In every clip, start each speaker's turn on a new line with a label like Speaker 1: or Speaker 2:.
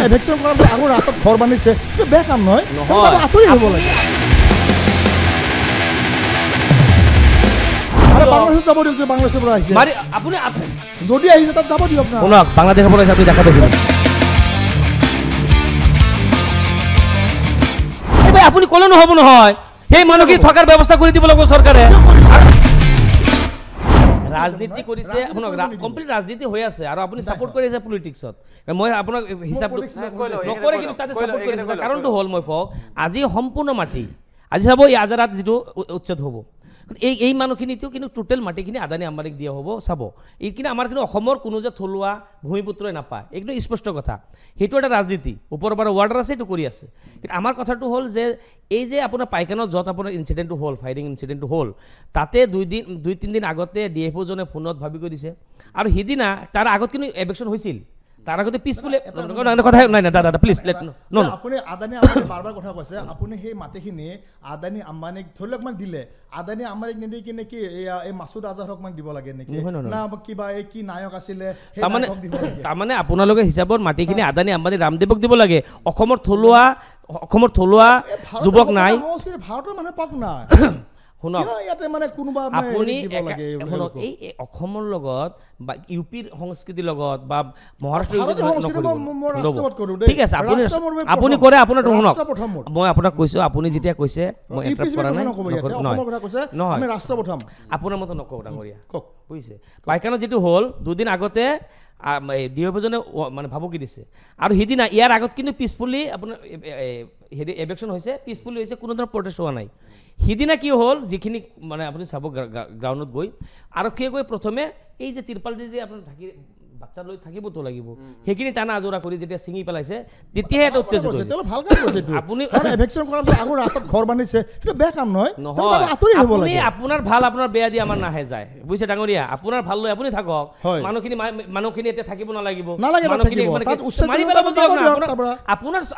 Speaker 1: এভেকশ্যন কৰাৰ পিছত আকৌ ৰাস্তাত ঘৰ বান্ধিছে বেয়া কাম নহয় আঁতৰি হ'ব লাগে বাংলাদেশত যাব দিয়ক বাংলাদেশৰ পৰা আহিছে
Speaker 2: আপুনি
Speaker 1: যদি আহিছে তাত যাব দিয়ক না
Speaker 2: শুনক বাংলাদেশৰ পৰা আপুনি দেখা পাইছে আপুনি ক'লে নহ'ব নহয় সেই মানুহখিনি থকাৰ ব্যৱস্থা কৰি দিব লাগিব চৰকাৰে ৰাজনীতি কৰিছে আপোনাক কমপ্লিট ৰাজনীতি হৈ আছে আৰু আপুনি সাপোৰ্ট কৰি আছে পলিটিক্সত মই আপোনাক হিচাপ নকৰে কিন্তু তাতে সাপোৰ্ট কৰিছে কাৰণটো হ'ল মই কওঁ আজি সম্পূৰ্ণ মাটি আজি চাব এই আজাৰাত যিটো উচ্ছেদ হ'ব এই মানুহখিনিতো কিন্তু টোটেল মাটিখিনি আদানী আম্বানীক দিয়া হ'ব চাব এইখিনি আমাৰ কিন্তু অসমৰ কোনো যে থলুৱা ভূমিপুত্ৰই নাপায় এইটো স্পষ্ট কথা সেইটো এটা ৰাজনীতি ওপৰৰ পৰা ৱাৰ্ডাৰ আছে এইটো কৰি আছে কিন্তু আমাৰ কথাটো হ'ল যে এই যে আপোনাৰ পাইকানত য'ত আপোনাৰ ইনচিডেণ্টটো হ'ল ফায়াৰিং ইনচিডেণ্টটো হ'ল তাতে দুই তিনিদিন আগতে ডিএফঅ'জনে ফোনত ভাবি কৰি দিছে আৰু সিদিনা তাৰ আগত কিন্তু এভেকশ্যন হৈছিল তাৰ আগতে পিছফুলে কথা নাই নাই দাদা প্লিজ
Speaker 1: আপুনি আদানী আম্বানীক বাৰ বাৰ কথা কৈছে আপুনি সেই মাটিখিনি আদানী আম্বানীক ধৰি লওক মানে দিলে আদানী আম্বানীক নিদি কিনে কি এই মাছুদ আজহাৰক মানে দিব লাগে নেকি না কিবা এই কি নায়ক আছিলে
Speaker 2: তাৰমানে আপোনালোকে হিচাপত মাটিখিনি আদানী আম্বানী ৰামদেৱক দিব লাগে অসমৰ থলুৱা যুৱক নাই
Speaker 1: ভাৰতৰ মানুহে পাক নাই
Speaker 2: শুনক আপুনি শুনক এই অসমৰ লগত বা ইউপিৰ সংস্কৃতিৰ লগত বা মহাৰাষ্ট্ৰৰ ঠিক আছে আপুনি কৰে আপোনাৰ শুনক মই আপোনাক কৈছোঁ আপুনি যেতিয়া কৈছে মই এণ্টাৰেষ্ট কৰা নাই আপোনাৰ মতে নকওঁ ডাঙৰীয়া বুজিছে পাইকানত যিটো হ'ল দুদিন আগতে ডিএফঅ'জনে মানে ভাবুকি দিছে আৰু সিদিনা ইয়াৰ আগত কিন্তু পিছফুলি আপোনাৰ হেৰি এভেকশ্যন হৈছে পিছফুলি হৈছে কোনো ধৰণৰ প্ৰটেষ্ট হোৱা নাই সিদিনা কি হ'ল যিখিনি মানে আপুনি চাব গ্ৰাউণ্ডত গৈ আৰক্ষীয়ে গৈ প্ৰথমে এই যে তিৰপাল যে আপোনাৰ ঢাকি বাচ্চা লৈ থাকিবতো লাগিব সেইখিনি টানা আজোৰা কৰি যেতিয়া ছিঙি পেলাইছে তেতিয়াহে এটা উত্তেজিত আপুনি
Speaker 1: এভেকশ্যন কৰাৰ পিছত আকৌ ৰাস্তাত ঘৰ বান্ধিছে সেইটো বেয়া কাম নহয়
Speaker 2: আপুনি আপোনাৰ ভাল আপোনাৰ বেয়া দি আমাৰ নাহে যায় বুজিছে ডাঙৰীয়া আপোনাৰ ভাল লৈ আপুনি থাকক মানুহখিনি এতিয়া থাকিব নালাগিব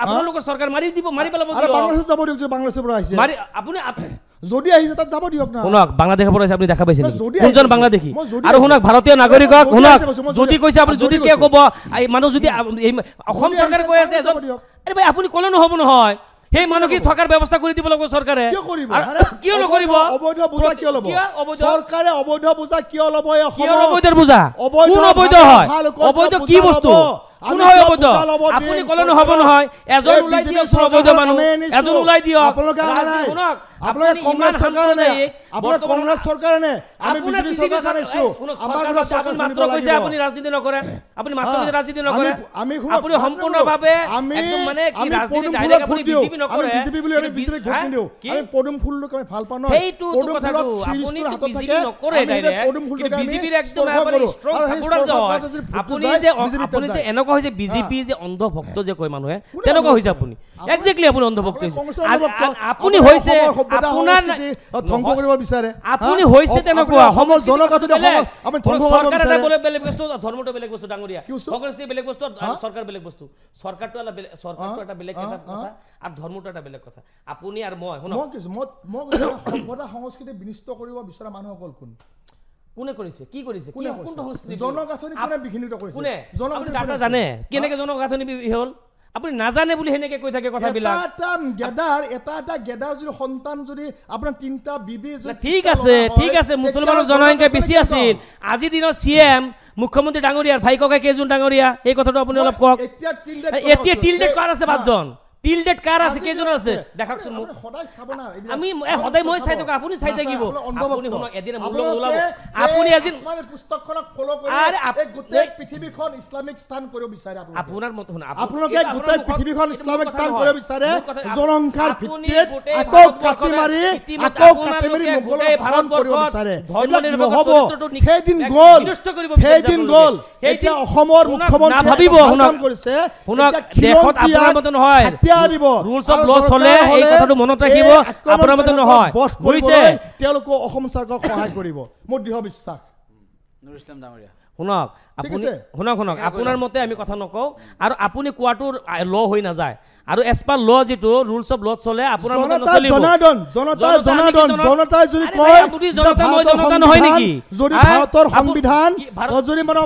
Speaker 2: আপোনালোকৰ চৰকাৰ মাৰি দিব মাৰি পেলাব
Speaker 1: বাংলাদেশত যাব দিয়ক বাংলাদেশৰ পৰা আহিছে
Speaker 2: আপুনি
Speaker 1: যদি আহিছে তাত যাব দিয়ক না
Speaker 2: শুনক বাংলাদেশৰ পৰা আপুনি দেখা পাইছে কোনজন বাংলাদেশী আৰু শুনক ভাৰতীয় নাগৰিকক শুনক যদি কৈছে আপুনি যদি কিয় ক'ব মানুহ যদি অসম চৰকাৰে কৈ আছে আৰে ভাই আপুনি ক'লে নহ'ব নহয় সেই মানুহখিনি থকাৰ ব্যৱস্থা কৰি দিব লাগিব চৰকাৰে কিয় নকৰিব
Speaker 1: অবৈধ বোজা কিয় ল'ব চৰকাৰে অবৈধ বোজা কিয় ল'ব
Speaker 2: অবৈধ বোজা কোন অবৈধ হয় অবৈধ কি বস্তু কোন হয় অবৈধ আপুনি ক'লে নহ'ব নহয় এজন ওলাই দিয়ক অবৈধ মানুহ এজন ওলাই দিয়ক শুনক
Speaker 1: আপোনালোকে কংগ্ৰেছ চৰকাৰ নে আপোনালোকে কংগ্ৰেছ চৰকাৰ নে আমি বিজেপি চৰকাৰ আনিছো আমাৰ কোনো চৰকাৰ
Speaker 2: মাত্ৰ কৈছে আপুনি ৰাজনীতি নকৰে আপুনি মাত্ৰ কৈছে ৰাজনীতি নকৰে আপুনি সম্পূৰ্ণভাৱে একদম মানে কি ৰাজনীতি ডাইৰেক্ট আপুনি বিজেপি নকৰে
Speaker 1: বিজেপি বুলি আমি বিজেপিক ভোট নিদিও আমি পদুম ফুলক আমি ভাল পাওঁ ন
Speaker 2: এইটো কথাটো আপুনি বিজেপি নকৰে ডাইৰেক্ট কিন্তু বিজেপিৰ একদম একেবাৰে ষ্ট্ৰং সাপোৰ্টাৰ যে হয় আপুনি যে এনেকুৱা হৈছে বিজেপি যে অন্ধভক্ত যে কয় মানুহে তেনেকুৱা হৈছে আপুনি এক্স্যাক্টলি আপুনি অন্ধভক্ত হৈছে আপুনি হৈছে আপোনাৰ
Speaker 1: ধ্বংস কৰিব বিচাৰে
Speaker 2: আপুনি হৈছে তেনেকুৱা
Speaker 1: সমাজ জনগণৰ আমি ধ্বংস কৰিব
Speaker 2: চৰকাৰ এটা বলে বেলেগ বস্তু ধৰ্মটো বেলেগ বস্তু ডাঙৰীয়া কংগ্ৰেছটো বেলেগ বস্তু চৰকাৰ বেলেগ বস্তু চৰকাৰটো এটা বেলেগ এটা কথা আৰু ধৰ্মটো এটা বেলেগ কথা আপুনি আৰু মই শুনক
Speaker 1: সভ্যতা সংস্কৃতি বিনষ্ট কৰিব বিচৰা মানুহসকল
Speaker 2: কোনে কৰিছে কি কৰিছে কোনটো সংস্কৃতি
Speaker 1: জনগাঁথনি কোনে বিঘ্নিত কৰিছে
Speaker 2: কোনে জনগাঁথনি ডাটা জানে কেনেকে জনগাঁথনি হ'ল আপুনি নাজানে বুলি হেনেকে কৈ থাকে কথাবিলাক
Speaker 1: এটা গেদাৰ যদি সন্তান যদি আপোনাৰ তিনিটা বিবি
Speaker 2: ঠিক আছে মুছলমানৰ জনসংখ্যা বেছি আছিল আজি দিনত সিএম মুখ্যমন্ত্ৰী ডাঙৰীয়াৰ ভাই ককাই কেইজন ডাঙৰীয়া এই কথাটো আপুনি অলপ কওক এতিয়া টিল ডেট কাৰ আছে 5 জন টিল ডেট কাৰ আছে কেইজন আছে দেখাকচোন মোক
Speaker 1: সদায় চাব না
Speaker 2: আমি সদায় মই চাই থাকো আপুনি চাই থাকিব আপুনি শুনক এদিন মূল্য ওলাব আপুনি আজি
Speaker 1: পুস্তকখনক ফলো কৰি এই গোটেই পৃথিৱীখন ইসলামিক স্থান কৰিব বিচাৰে
Speaker 2: আপোনাৰ মত শুন
Speaker 1: আপোনালোকে গোটেই পৃথিৱীখন ইসলামিক স্থান কৰিব বিচাৰে জনসংখ্যাৰ ভিত্তিত আকৌ কাটি মাৰি মোগলক ভাৰণ কৰিব বিচাৰে সেইদিন গ'ল এতিয়া অসমৰ মুখ্যমন্ত্ৰী
Speaker 2: ভাবিব শুনক দেশত আপোনাৰ মত নহয় ৰুলছ অফ লছ হলে এই কথাটো মনত ৰাখিব আপোনাৰ মতে নহয় বুজিছে
Speaker 1: তেওঁলোকে অসম চৰকাৰক সহায় কৰিব মোৰ দৃঢ় বিশ্বাস
Speaker 3: নুৰুল ইছলাম ডাঙৰীয়া
Speaker 2: শুনক আপুনি শুনক আপোনাৰ মতে আমি কথা নকওঁ আৰু আপুনি কোৱাটো ল হৈ নাযায় আৰু এজ পাৰ ল যিটো ৰুলছ অফ লত চলে আপোনাৰ মতে নচলিব
Speaker 1: জনতাই যদি কয় জনতা নহয় নেকি যদি ভাৰতৰ সংবিধান যদি মানে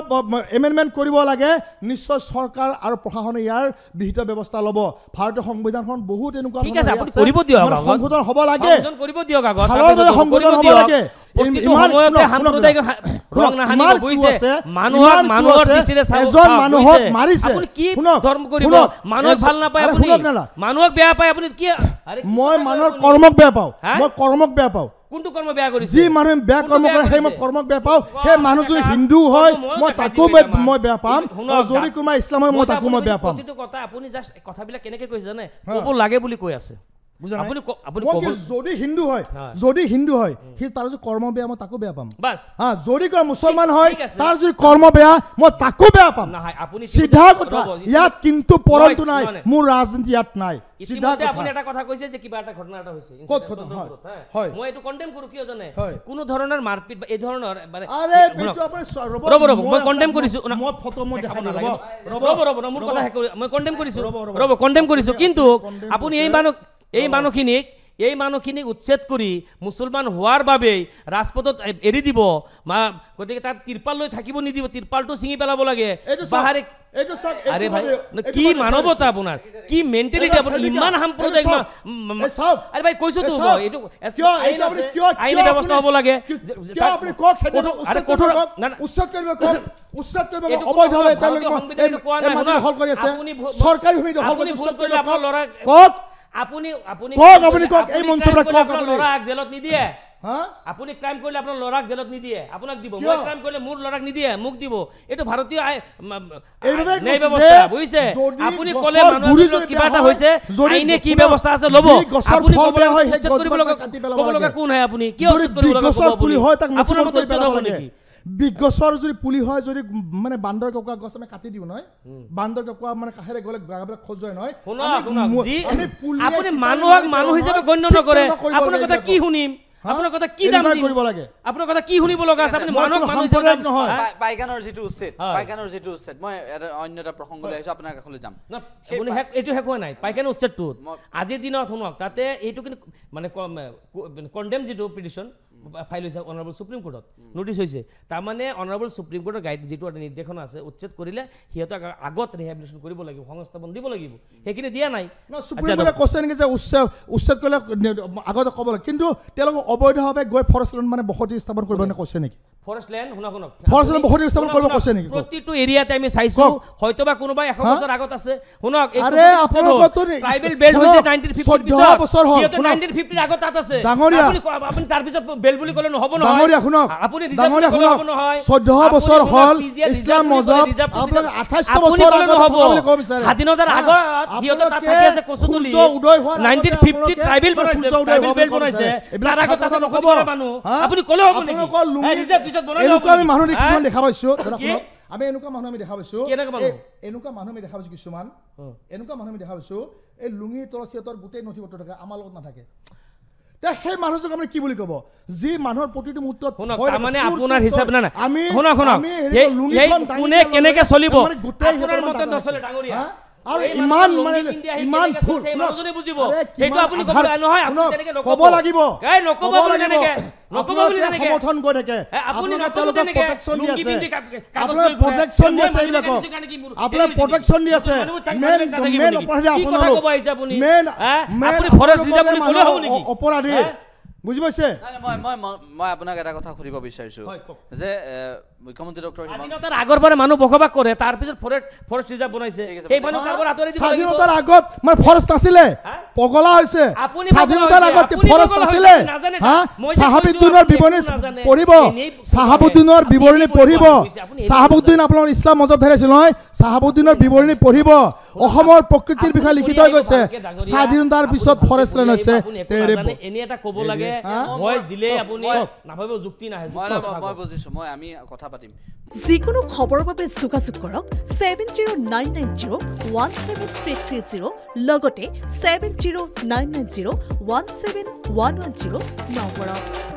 Speaker 1: এমেণ্ডমেণ্ট কৰিব লাগে নিশ্চয় চৰকাৰ আৰু প্ৰশাসনে ইয়াৰ বিহিত ব্যৱস্থা ল'ব ভাৰতীয় সংবিধানখন বহুত এনেকুৱা
Speaker 2: ঠিক আছে আপুনি কৰিব দিয়ক
Speaker 1: সংশোধন হ'ব লাগে
Speaker 2: সংশোধন কৰিব দিয়ক আগত
Speaker 1: সংশোধন হ'ব লাগে মানুহক মাৰিছে
Speaker 2: মানুহক বেয়া পায় আপুনি কি
Speaker 1: মই মানুহৰ কৰ্মক বেয়া পাওঁ মই কৰ্মক বেয়া পাওঁ
Speaker 2: কোনটো কৰ্ম বেয়া কৰিছে
Speaker 1: যি মানুহে বেয়া কৰ্ম কৰে সেই মই কৰ্মক বেয়া পাওঁ সেই মানুহ যদি হিন্দু হয় মই তাকো মই বেয়া পাম যদি কোনোবা ইছলাম হয় মই তাকো মই বেয়া পাম
Speaker 2: প্ৰতিটো কথা আপুনি জাষ্ট কথাবিলাক কেনেকৈ কৈছে জানে ক'ব লাগে বুলি কৈ আছে আপুনি
Speaker 1: যদি হিন্দু হয় সি তাৰ যদি কৰ্ম বেয়া মই তাকো বেয়া পাম বাস যদি কয় মুছলমান হয় তাৰ যদি কৰ্ম বেয়া মই তাকো বেয়া পাম চিধা কথা ইয়াত কিন্তু পৰন্তু নাই মোৰ ৰাজনীতি ইয়াত নাই
Speaker 2: চিধা কথা আপুনি এটা কথা কৈছে যে কিবা এটা ঘটনা এটা হৈছে
Speaker 1: ক'ত ঘটনা হয়
Speaker 2: মই এটো কন্ডেম কৰো কিয় জানে কোনো ধৰণৰ মাৰপিট বা এই ধৰণৰ মানে
Speaker 1: আৰে বেটো আপুনি
Speaker 2: ৰব মই কন্ডেম কৰিছো
Speaker 1: মই ফটো মই দেখাব নালাগে
Speaker 2: ৰব মোৰ কথা মই কন্ডেম কৰিছো ৰব কন্ডেম কৰিছো কিন্তু আপুনি এই মানুহখিনিক উচ্ছেদ কৰি মুছলমান হোৱাৰ বাবে ৰাজপথত এৰি দিব গতিকে তাত তিৰপাল লৈ থাকিব নিদিব তিৰপালটো ছিঙি পেলাব লাগে আৰে ভাই কি মানৱতা আপোনাৰ কি মেণ্টেলিটি আপোনাৰ ইমান সাম্প্ৰদায়িক আৰে ভাই কৈছো তো এইটো আইনী ব্যৱস্থা হ'ব লাগে
Speaker 1: উচ্ছেদ কৰিব অবৈধভাৱে হল কৰি আছে চৰকাৰী ভূমি দখল কৰি উচ্ছেদ কৰিব আপোনাৰ ল'ৰা কওক আপুনি কক এই মঞ্চৰ কক
Speaker 2: আপোনাৰ ল'ৰাক জেলত নিদিয়ে আপুনি ক্ৰাইম কৰিলে আপোনাৰ ল'ৰাক জেলত নিদিয়ে আপোনাক দিব মই ক্ৰাইম কৰিলে মোৰ ল'ৰাক নিদিয়ে মোক দিব এইটো ভাৰতীয় ন্যায় ব্যৱস্থা বুজিছে আপুনি ক'লে মানুহৰ কিবা এটা হৈছে আইনে কি ব্যৱস্থা আছে ল'ব আপুনি ক'ব লগা কোন হয় আপুনি কিয় উচ্ছেদ কৰিব লগা আপোনাৰ মতে উচ্ছেদ হ'ব নেকি
Speaker 1: বিগছৰ যদি পুলি হয় যদি মানে বান্দৰ ককুৱা গছ আমি কাটি দিও নহয় বান্দৰ ককুৱা মানে কাহেৰে গলে গাবিলাক খজয় নহয়
Speaker 2: আপুনি মানুহক মানুহ হিচাপে গণ্য নকৰে আপোনাৰ কথা কি শুনিম আপোনাৰ কথা কি দাম
Speaker 1: কৰিব লাগে
Speaker 2: আপোনাৰ কথা কি শুনিব লগা আছে আপুনি মানুহক মানুহ হিচাপে
Speaker 3: নহয় পাইকানৰ যেটো উচ্ছেদ মই অন্য এটা প্ৰসংগ লৈ আহিছো আপোনাৰ কাষলৈ যাম
Speaker 2: আপুনি এইটো হেক হোৱা নাই পাইকানৰ উচ্ছেদটো আজিৰ দিনত শুনক তাতে এইটো কিন্তু মানে কন্ডেম যেটো পিটিশন ফাইল হৈছে অনাৰেবল সুপ্ৰিম কোৰ্টত নোটিছ হৈছে তাৰমানে অনাৰেবল সুপ্ৰিম কোৰ্টৰ গাইড যেটো এটা নিৰ্দেশনা আছে উচ্ছেদ কৰিলে সিহঁতক আগত ৰিহেবিলিটেশ্যন কৰিব লাগিব সংস্থাপন দিব লাগিব সেইখিনি দিয়া নাই
Speaker 1: সুপ্ৰিম কোৰ্টে কৈছে নেকি যে উচ্ছেদ কৰিলে আগত ক'ব লাগে কিন্তু তেওঁলোক অবৈধভাৱে গৈ ফৰেষ্ট লেণ্ড মানে বসতি স্থাপন কৰিব নে কৈছে নেকি
Speaker 2: ফৰেষ্ট লেণ্ড শুনক
Speaker 1: ফৰেষ্ট লেণ্ড বসতি স্থাপন কৰিব কৈছে নেকি
Speaker 2: প্ৰতিটো এৰিয়াতে আমি চাইছো হয়তোবা কোনোবাই 100 বছৰ আগত আছে শুনক
Speaker 1: আৰে আপোনালোকতো
Speaker 2: ট্ৰাইবেল বেল্ট হৈছে 1950 বছৰ হ'ল 1950 আগত তাত আছে আপুনি তাৰ পিছত বেল বুলি ক'লে নহব নহয়
Speaker 1: ডাঙৰীয়া শুনক
Speaker 2: আপুনি ৰিজাৰ্ভ বুলি ক'ব নহয়
Speaker 1: 14 বছৰ হ'ল ইছলাম মজহব আপোনাক 28 বছৰ আগত বুলি ক'ব বিচাৰে
Speaker 2: স্বাধীনতাৰ আগত হিয়ত তাত থাকি আছে কচুতুলি 1950 ট্ৰাইবেল বনাইছে তাৰ আগত কথা নকব আপুনি ক'লে হ'ব নেকি ৰিজাৰ্ভ পিছত বনাই
Speaker 1: এনেকুৱা আমি মানুহ দেখা পাইছো আমি এনেকুৱা মানুহ আমি দেখা পাইছো এনেকুৱা মানুহ আমি দেখা পাইছো কিছুমান এনেকুৱা মানুহ আমি দেখা পাইছো এই লুঙিৰ তলত সিহঁতৰ গোটেই নথিপত্ৰ থাকে আমাৰ লগত নাথাকে সেই মানুহক আমি কি বুলি ক'ব যি মানুহৰ প্ৰতিটো মুহূৰ্তত
Speaker 2: মানে আপোনাৰ হিচাপ না আমি শুনক কোনে কেনেকে চলিব আপোনাৰ মতে নচলে ডাঙৰীয়া
Speaker 1: আৰু ইমান মানে ইমান ফুল
Speaker 2: মানুহজনে বুজিব সেইটো আপুনি ক'ব নহয় আপুনি তেনেকে নকব
Speaker 1: লাগিব
Speaker 2: নকব বুলি তেনেকে
Speaker 1: সমৰ্থন কৰি থাকে
Speaker 2: আপুনি তেওঁলোকক
Speaker 1: প্ৰটেকচন দি আছে আপোনাৰ প্ৰটেকচন দি আছে আপোনাৰ প্ৰটেকচন দি আছে মেন অপৰাধী
Speaker 2: আপুনি ফৰেষ্ট ৰিজাৰ্ভ বুলি ক'লে হ'ব নেকি
Speaker 1: অপৰাধী বুজি পাইছে
Speaker 3: মই আপোনাক এটা কথা সুধিব বিচাৰিছো যে মুখ্যমন্ত্ৰী ডক্টৰ
Speaker 2: স্বাধীনতাৰ আগৰ পৰা মানুহ বসবাস কৰে তাৰ পিছত ফৰেষ্ট ৰিজাৰ্ভ বনাইছে সেই মানুহ কাৰোবাৰ আঁতৰাই দিব
Speaker 1: স্বাধীনতাৰ আগত মানে ফৰেষ্ট নাছিলে পগলা হৈছে স্বাধীনতাৰ আগত ফৰেষ্ট নাছিলে চাহাবুদ্দিনৰ বিৱৰণী পঢ়িব চাহাবুদ্দিনৰ বিৱৰণী পঢ়িব চাহাবুদ্দিন আপোনাৰ ইছলাম মজহব ধৰিছিল নহয় চাহাবুদ্দিনৰ বিৱৰণী পঢ়িব অসমৰ প্ৰকৃতিৰ বিষয়ে লিখি থৈ গৈছে স্বাধীনতাৰ পিছত ফৰেষ্ট লেণ্ড হৈছে
Speaker 2: এনে এটা ক'ব লাগে ভয়েস দিলে আপুনি নাভাবিব যুক্তি নাহে
Speaker 3: মই বুজিছো মই আমি কথা পাতিম
Speaker 4: যিকোনো খবৰৰ বাবে যোগাযোগ কৰক 7099017330 লগতে 7099017110 নম্বৰত